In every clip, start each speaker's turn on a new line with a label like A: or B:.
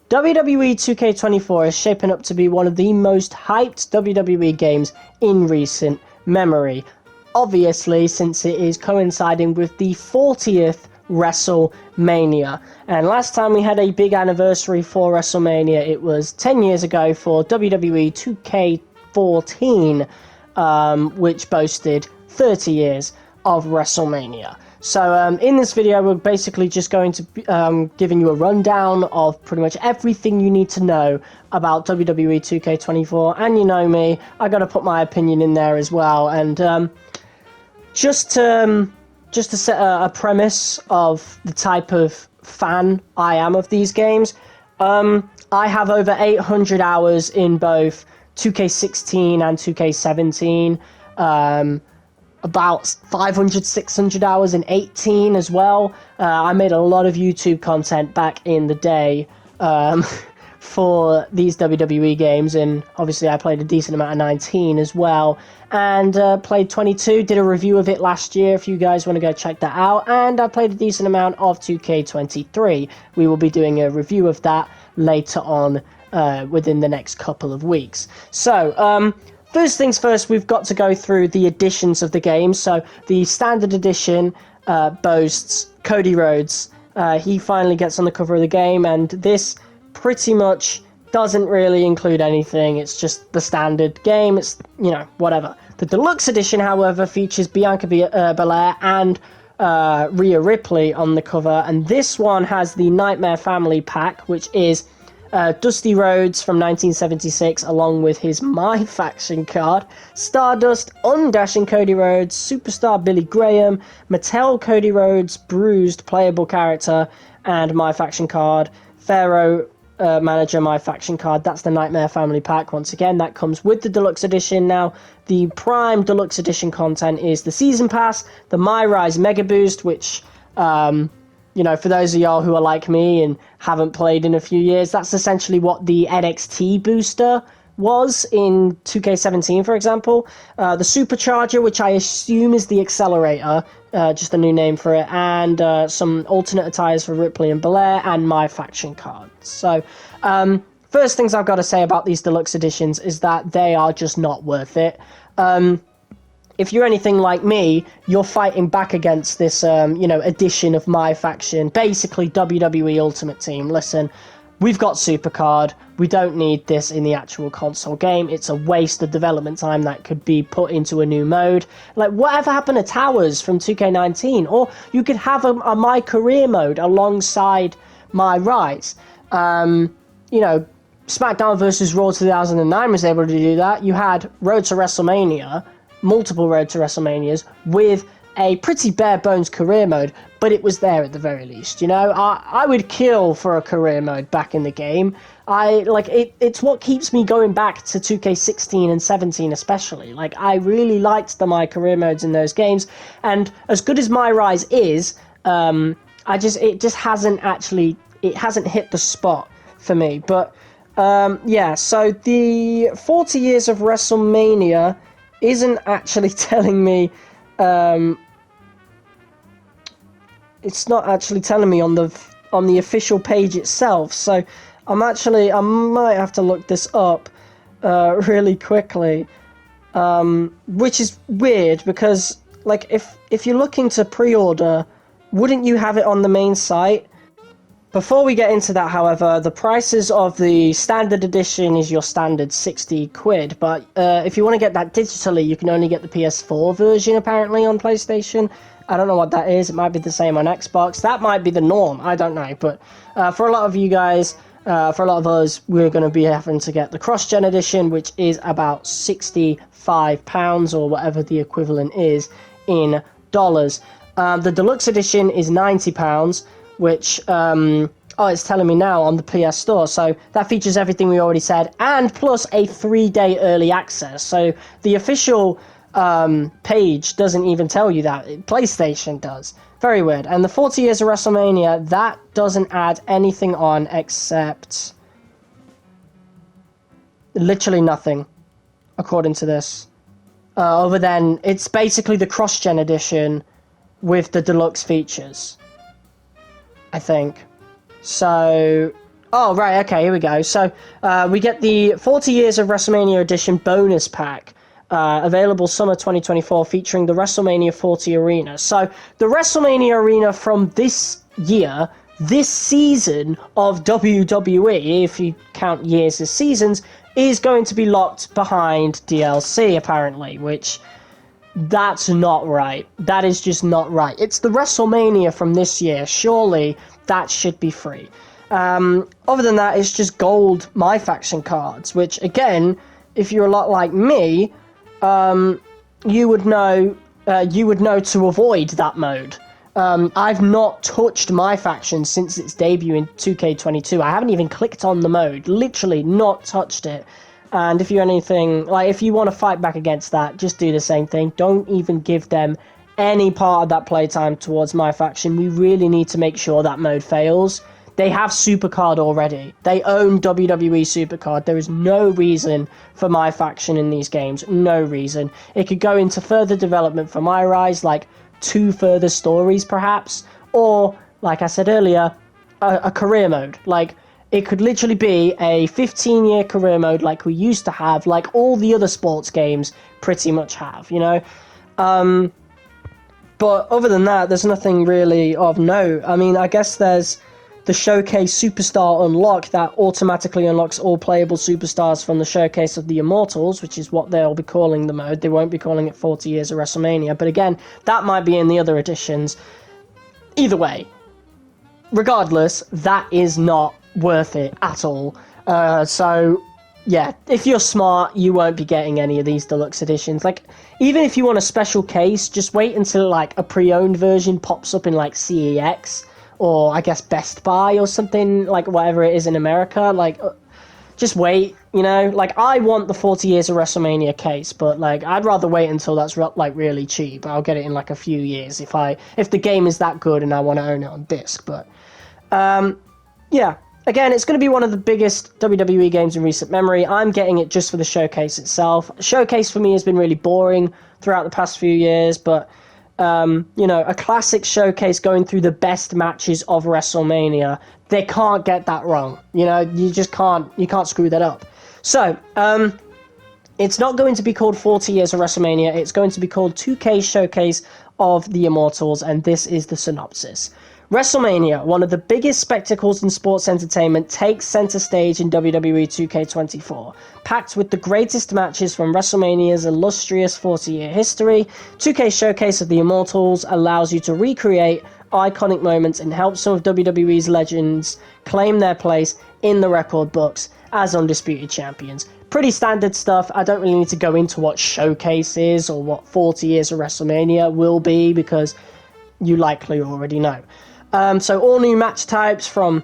A: WWE 2K24 is shaping up to be one of the most hyped WWE games in recent memory. Obviously, since it is coinciding with the 40th WrestleMania. And last time we had a big anniversary for WrestleMania, it was 10 years ago for WWE 2K14, which boasted 30 years of WrestleMania. So in this video, we're basically just going to be giving you a rundown of pretty much everything you need to know about WWE 2K24. And you know me, I got to put my opinion in there as well. And just to set a premise of the type of fan I am of these games, I have over 800 hours in both 2K16 and 2K17. About 500, 600 hours in 18 as well. I made a lot of YouTube content back in the day for these WWE games, and obviously I played a decent amount of 19 as well, and played 22, did a review of it last year if you guys want to go check that out, and I played a decent amount of 2K23. We will be doing a review of that later on within the next couple of weeks. So, first things first, we've got to go through the editions of the game. So the standard edition boasts Cody Rhodes. He finally gets on the cover of the game, and this pretty much doesn't really include anything. It's just the standard game. It's, you know, whatever. The Deluxe Edition, however, features Bianca Belair and Rhea Ripley on the cover, and this one has the Nightmare Family Pack, which is Dusty Rhodes from 1976, along with his My Faction card, Stardust, Undashing Cody Rhodes, Superstar Billy Graham, Mattel Cody Rhodes, Bruised Playable Character, and My Faction card, Pharaoh Manager My Faction card. That's the Nightmare Family Pack. Once again, that comes with the Deluxe Edition. Now, the Prime Deluxe Edition content is the Season Pass, the My Rise Mega Boost, which you know, for those of y'all who are like me and haven't played in a few years, that's essentially what the NXT booster was in 2K17, for example. The Supercharger, which I assume is the Accelerator, just a new name for it, and some alternate attires for Ripley and Belair, and My Faction cards. So, first things I've got to say about these Deluxe Editions is that they are just not worth it. If you're anything like me, you're fighting back against this, you know, edition of My Faction, basically WWE Ultimate Team. Listen, we've got Supercard. We don't need this in the actual console game. It's a waste of development time that could be put into a new mode. Like, whatever happened to Towers from 2K19? Or you could have a My Career mode alongside My Rise. You know, SmackDown vs. Raw 2009 was able to do that. You had Road to WrestleMania, multiple Road to WrestleManias, with a pretty bare bones career mode, but it was there at the very least. You know, I would kill for a career mode back in the game. It's what keeps me going back to 2K16 and 17 especially. Like, I really liked the My Career modes in those games, and as good as My Rise is, it hasn't hit the spot for me. But yeah, so the 40 years of WrestleMania isn't actually telling me, it's not actually telling me on the official page itself, so I might have to look this up really quickly, which is weird, because like if you're looking to pre-order, wouldn't you have it on the main site? Before we get into that, however, the prices of the standard edition is your standard 60 quid, but if you want to get that digitally, you can only get the PS4 version, apparently, on PlayStation. I don't know what that is. It might be the same on Xbox. That might be the norm. I don't know, but for a lot of you guys, for a lot of us, we're going to be having to get the cross-gen edition, which is about £65, or whatever the equivalent is in dollars. The deluxe edition is £90, which, it's telling me now on the PS Store, so that features everything we already said, and plus a 3-day early access. So the official page doesn't even tell you that. PlayStation does. Very weird. And the 40 years of WrestleMania, that doesn't add anything on except literally nothing, according to this. Other than, it's basically the cross-gen edition with the deluxe features, I think. So, Oh, right, okay, here we go. So we get the 40 Years of WrestleMania Edition bonus pack, available summer 2024, featuring the WrestleMania 40 Arena. So the WrestleMania Arena from this year, this season of WWE, if you count years as seasons, is going to be locked behind DLC, apparently, which... That's not right. That is just not right. It's the WrestleMania from this year. Surely that should be free. Other than that, it's just gold My Faction cards, which, again, if you're a lot like me, you would know to avoid that mode. I've not touched My Faction since its debut in 2K22. I haven't even clicked on the mode. Literally not touched it. And if you want to fight back against that, just do the same thing. Don't even give them any part of that playtime towards My Faction. We really need to make sure that mode fails. They have Supercard already. They own WWE Supercard. There is no reason for My Faction in these games. No reason. It could go into further development for My Rise, like 2 further stories perhaps. Or, like I said earlier, a career mode. Like... It could literally be a 15-year career mode like we used to have, like all the other sports games pretty much have, you know? But other than that, there's nothing really of note. I mean, I guess there's the Showcase Superstar Unlock that automatically unlocks all playable superstars from the Showcase of the Immortals, which is what they'll be calling the mode. They won't be calling it 40 Years of WrestleMania. But again, that might be in the other editions. Either way, regardless, that is not worth it at all. So yeah, if you're smart, you won't be getting any of these deluxe editions. Like, even if you want a special case, just wait until like a pre-owned version pops up in like CEX or I guess Best Buy or something, like whatever it is in America. Like, just wait, you know? Like, I want the 40 Years of WrestleMania case, but like I'd rather wait until that's like really cheap. I'll get it in like a few years if the game is that good and I want to own it on disc. But yeah. Again, it's going to be one of the biggest WWE games in recent memory. I'm getting it just for the Showcase itself. Showcase for me has been really boring throughout the past few years, but, a classic Showcase going through the best matches of WrestleMania, they can't get that wrong. You just can't screw that up. So, it's not going to be called 40 Years of WrestleMania. It's going to be called 2K Showcase of the Immortals, and this is the synopsis. WrestleMania, one of the biggest spectacles in sports entertainment, takes center stage in WWE 2K24. Packed with the greatest matches from WrestleMania's illustrious 40-year history, 2K Showcase of the Immortals allows you to recreate iconic moments and help some of WWE's legends claim their place in the record books as undisputed champions. Pretty standard stuff. I don't really need to go into what Showcase is or what 40 Years of WrestleMania will be because you likely already know. So all new match types from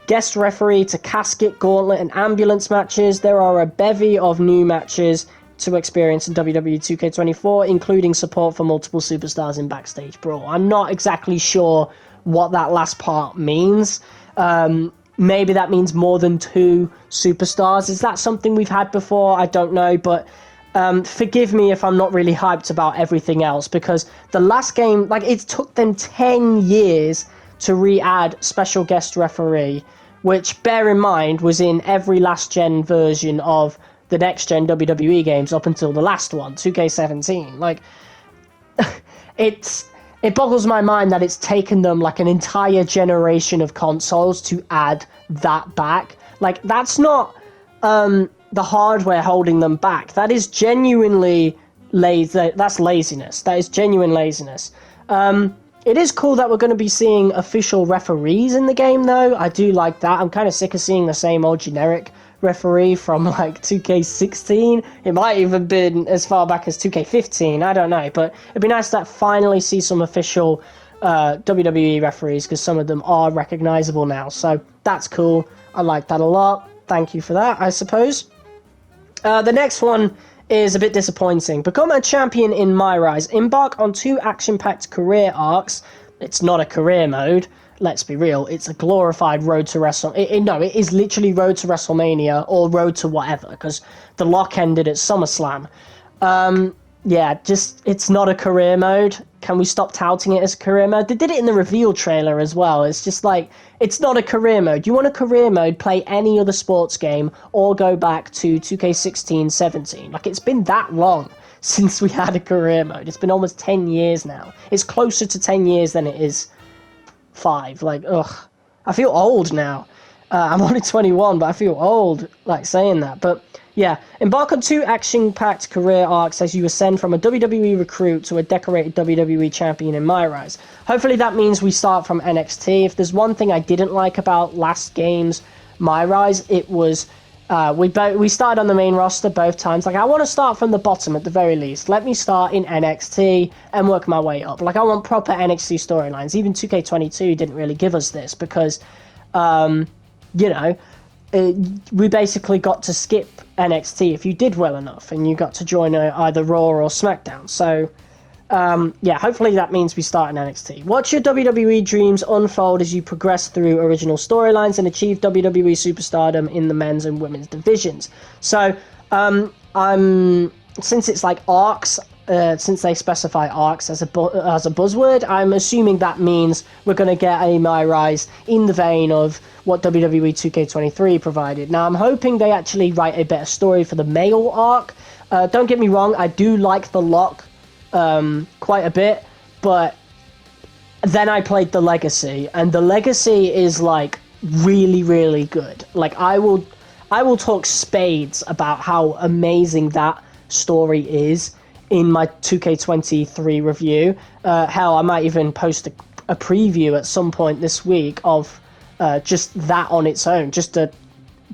A: guest referee to casket, gauntlet, and ambulance matches. There are a bevy of new matches to experience in WWE 2K24, including support for multiple superstars in Backstage Brawl. I'm not exactly sure what that last part means. Maybe that means more than 2 superstars. Is that something we've had before? I don't know, but forgive me if I'm not really hyped about everything else, because the last game, like, it took them 10 years to re-add special guest referee, which, bear in mind, was in every last-gen version of the next-gen WWE games up until the last one, 2K17. Like, it boggles my mind that it's taken them, like, an entire generation of consoles to add that back. Like, that's not the hardware holding them back. That is genuinely that's laziness. That is genuine laziness. It is cool that we're going to be seeing official referees in the game, though. I do like that. I'm kind of sick of seeing the same old generic referee from, like, 2K16. It might even been as far back as 2K15. I don't know. But it'd be nice to finally see some official WWE referees, because some of them are recognizable now. So that's cool. I like that a lot. Thank you for that, I suppose. The next one is a bit disappointing. Become a champion in My Rise. Embark on 2 action-packed career arcs. It's not a career mode. Let's be real. It's a glorified Road to WrestleMania. It is literally Road to WrestleMania or Road to whatever, because the lock ended at SummerSlam. It's not a career mode. can we stop touting it as a career mode? They did it in the reveal trailer as well. It's just like, it's not a career mode. You want a career mode, play any other sports game, or go back to 2K16, 17. Like, it's been that long since we had a career mode. It's been almost 10 years now. It's closer to 10 years than it is 5. Like, ugh. I feel old now. I'm only 21, but I feel old, like, saying that. But, yeah. Embark on 2 action-packed career arcs as you ascend from a WWE recruit to a decorated WWE champion in My Rise. Hopefully that means we start from NXT. If there's one thing I didn't like about last game's My Rise, it was we started on the main roster both times. Like, I want to start from the bottom at the very least. Let me start in NXT and work my way up. Like, I want proper NXT storylines. Even 2K22 didn't really give us this because, we basically got to skip NXT if you did well enough, and you got to join either Raw or SmackDown. So, hopefully that means we start in NXT. Watch your WWE dreams unfold as you progress through original storylines and achieve WWE superstardom in the men's and women's divisions. So, since it's like arcs, since they specify arcs as a buzzword, I'm assuming that means we're going to get a My Rise in the vein of what WWE 2K23 provided. Now, I'm hoping they actually write a better story for the male arc. Don't get me wrong, I do like the Lock quite a bit, but then I played the Legacy, and the Legacy is like really, really good. Like, I will talk spades about how amazing that story is in my 2K23 review. Hell, I might even post a preview at some point this week of just that on its own, just to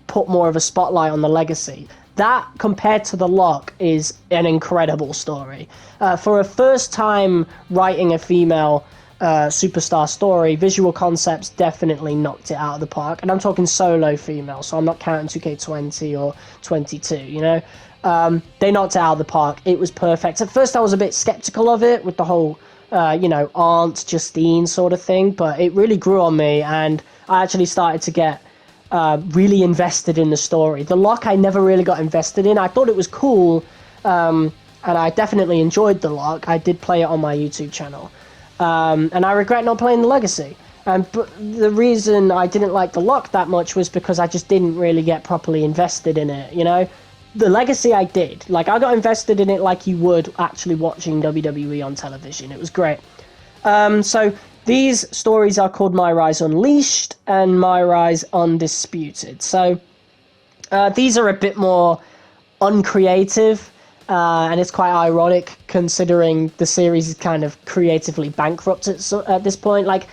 A: put more of a spotlight on the Legacy. That, compared to The Lock, is an incredible story. For a first time writing a female superstar story, Visual Concepts definitely knocked it out of the park. And I'm talking solo female, so I'm not counting 2K20 or 22, you know? They knocked it out of the park. It was perfect. At first I was a bit skeptical of it with the whole, Aunt Justine sort of thing, but it really grew on me, and I actually started to get really invested in the story. The Lock I never really got invested in. I thought it was cool, and I definitely enjoyed The Lock. I did play it on my YouTube channel. And I regret not playing the Legacy. But the reason I didn't like The Lock that much was because I just didn't really get properly invested in it, you know? The Legacy I did. Like, I got invested in it like you would actually watching WWE on television. It was great. So these stories are called My Rise Unleashed and My Rise Undisputed. So these are a bit more uncreative, and it's quite ironic considering the series is kind of creatively bankrupt at this point. Like,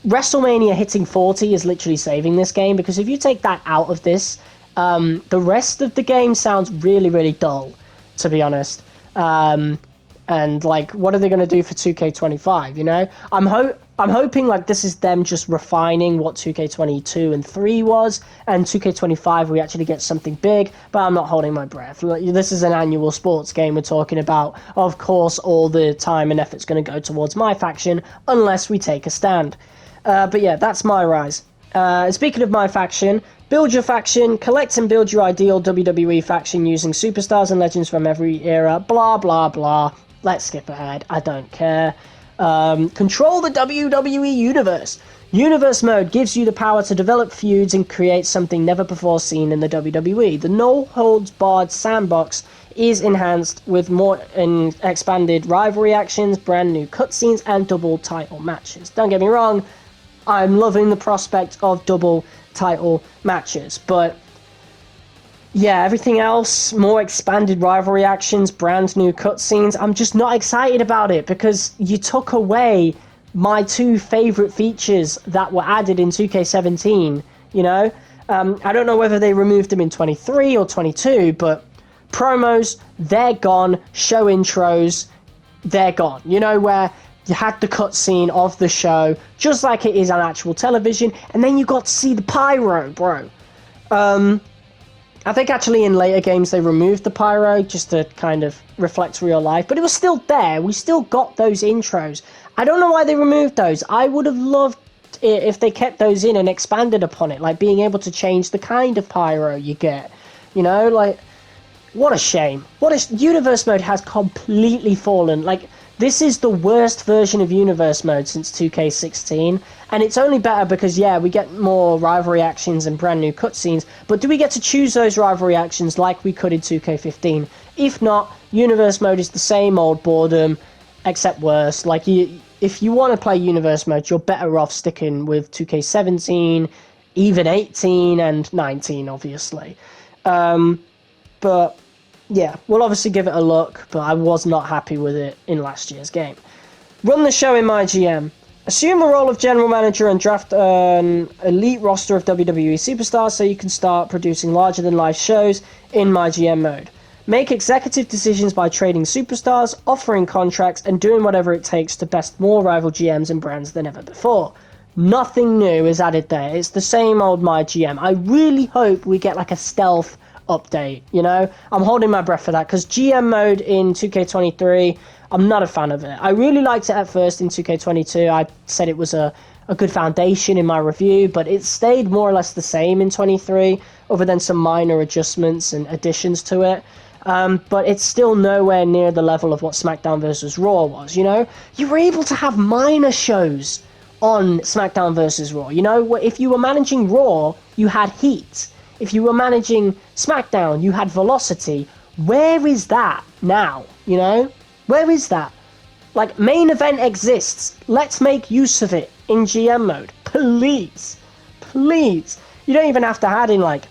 A: WrestleMania hitting 40 is literally saving this game, because if you take that out of this, the rest of the game sounds really, really dull, to be honest. And, like, what are they going to do for 2K25, you know? I'm hoping, like, this is them just refining what 2K22 and 3 was, and 2K25 we actually get something big, but I'm not holding my breath. This is an annual sports game we're talking about. Of course, all the time and effort's going to go towards my faction, unless we take a stand. But yeah, that's My Rise. Speaking of my faction, build your faction, collect and build your ideal WWE faction using superstars and legends from every era, blah, blah, blah. Let's skip ahead. I don't care. Control the WWE Universe. Universe mode gives you the power to develop feuds and create something never before seen in the WWE. The no-holds-barred sandbox is enhanced with more expanded rivalry actions, brand new cutscenes, and double title matches. Don't get me wrong, I'm loving the prospect of double title matches, but yeah, everything else, more expanded rivalry actions, brand new cutscenes, I'm just not excited about it, because you took away my 2 favorite features that were added in 2K17, you know? I don't know whether they removed them in 23 or 22, but promos, they're gone. Show intros, they're gone. You know, where you had the cutscene of the show, just like it is on actual television, and then you got to see the pyro, bro. I think actually in later games they removed the pyro just to kind of reflect real life, but it was still there. We still got those intros. I don't know why they removed those. I would have loved it if they kept those in and expanded upon it, like being able to change the kind of pyro you get. You know, like, what a shame. Universe mode has completely fallen. Like, This is the worst version of Universe mode since 2K16, and it's only better because, yeah, we get more rivalry actions and brand new cutscenes, but do we get to choose those rivalry actions like we could in 2K15? If not, Universe mode is the same old boredom, except worse. Like, if you want to play Universe mode, you're better off sticking with 2K17, even 18, and 19, obviously. But... yeah, we'll obviously give it a look, but I was not happy with it in last year's game. Run the show in my GM. Assume the role of general manager and draft an elite roster of WWE superstars so you can start producing larger-than-life shows in my GM mode. Make executive decisions by trading superstars, offering contracts, and doing whatever it takes to best more rival GMs and brands than ever before. Nothing new is added there. It's the same old my GM. I really hope we get like a stealth update, you know? I'm holding my breath for that, because GM mode in 2K23, I'm not a fan of it. I really liked it at first in 2K22. I said it was a good foundation in my review, but it stayed more or less the same in 23, other than some minor adjustments and additions to it. But it's still nowhere near the level of what SmackDown vs. Raw was, you know? You were able to have minor shows on SmackDown vs. Raw, you know? If you were managing Raw, you had Heat. If you were managing SmackDown, you had Velocity. Where is that now, you know? Where is that? Like, main event exists. Let's make use of it in GM mode. Please. Please. You don't even have to add in, like,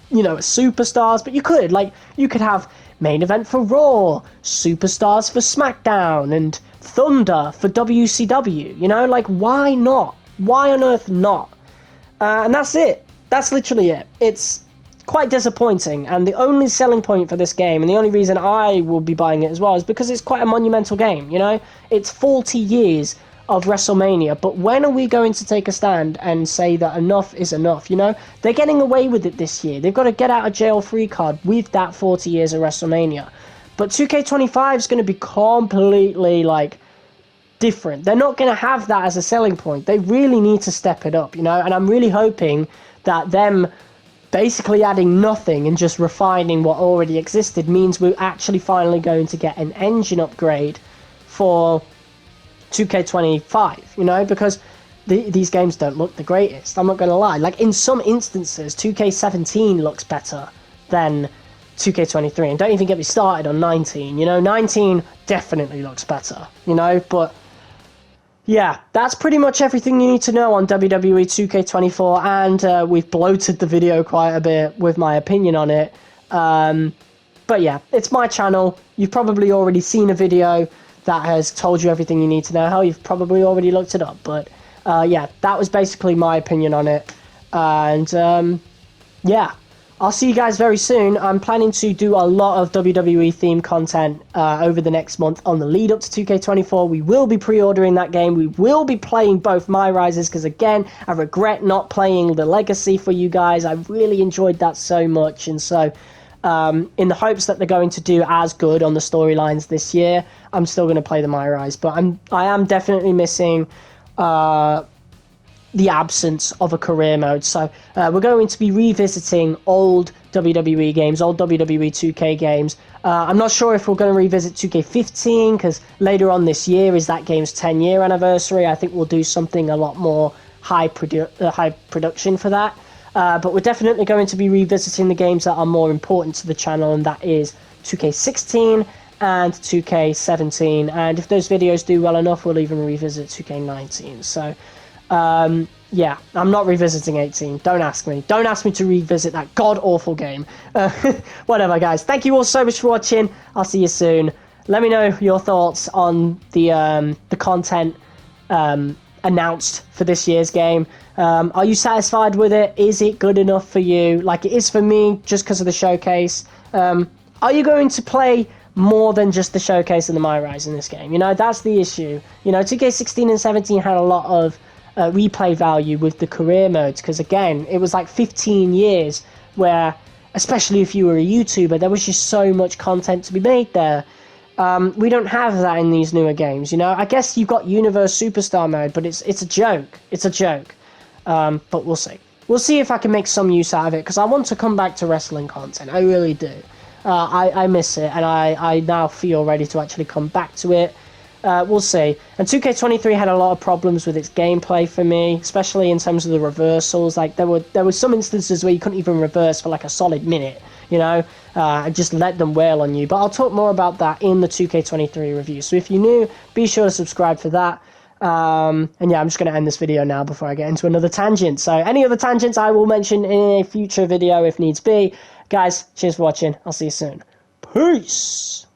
A: you know, superstars, but you could. Like, you could have main event for Raw, superstars for SmackDown, and Thunder for WCW, you know? Like, why not? Why on earth not? And that's it. That's literally it. It's quite disappointing, and the only selling point for this game, and the only reason I will be buying it as well, is because it's quite a monumental game, you know? It's 40 years of WrestleMania, but when are we going to take a stand and say that enough is enough, you know? They're getting away with it this year. They've got a get-out-of-jail-free card with that 40 years of WrestleMania. But 2K25 is going to be completely, like, different. They're not going to have that as a selling point. They really need to step it up, you know? And I'm really hoping that them basically adding nothing and just refining what already existed means we're actually finally going to get an engine upgrade for 2K25, you know, because these games don't look the greatest, I'm not going to lie. Like, in some instances, 2K17 looks better than 2K23, and don't even get me started on 19, you know, 19 definitely looks better, you know, but yeah, that's pretty much everything you need to know on WWE 2K24, and we've bloated the video quite a bit with my opinion on it. But yeah, it's my channel. You've probably already seen a video that has told you everything you need to know. Hell, you've probably already looked it up. But yeah, that was basically my opinion on it. And yeah, I'll see you guys very soon. I'm planning to do a lot of WWE themed content over the next month on the lead up to 2K24. We will be pre-ordering that game. We will be playing both My Rises, because again, I regret not playing the Legacy for you guys. I really enjoyed that so much, and so in the hopes that they're going to do as good on the storylines this year, I'm still going to play the My Rise. But I am definitely missing the absence of a career mode. So we're going to be revisiting old WWE games, old WWE 2K games. I'm not sure if we're going to revisit 2K15, because later on this year is that game's 10-year anniversary. I think we'll do something a lot more high production for that. But we're definitely going to be revisiting the games that are more important to the channel, and that is 2K16 and 2K17. And if those videos do well enough, we'll even revisit 2K19. So yeah, I'm not revisiting 18. Don't ask me. Don't ask me to revisit that god-awful game. Whatever, guys. Thank you all so much for watching. I'll see you soon. Let me know your thoughts on the content announced for this year's game. Are you satisfied with it? Is it good enough for you? Like it is for me, just because of the showcase. Are you going to play more than just the showcase and the My Rise in this game? You know, that's the issue. You know, 2K16 and 17 had a lot of replay value with the career modes, because again, it was like 15 years where, especially if you were a YouTuber, there was just so much content to be made there. We don't have that in these newer games, you know. I guess you've got Universe Superstar mode, but it's a joke. It's a joke. But we'll see. We'll see if I can make some use out of it, because I want to come back to wrestling content. I really do. I miss it, and I now feel ready to actually come back to it. we'll see. And 2K23 had a lot of problems with its gameplay for me, especially in terms of the reversals. Like there were some instances where you couldn't even reverse for like a solid minute, you know, and just let them wail on you. But I'll talk more about that in the 2K23 review. So if you're new, be sure to subscribe for that. And yeah, I'm just going to end this video now before I get into another tangent. So any other tangents I will mention in a future video if needs be. Guys, cheers for watching. I'll see you soon. Peace!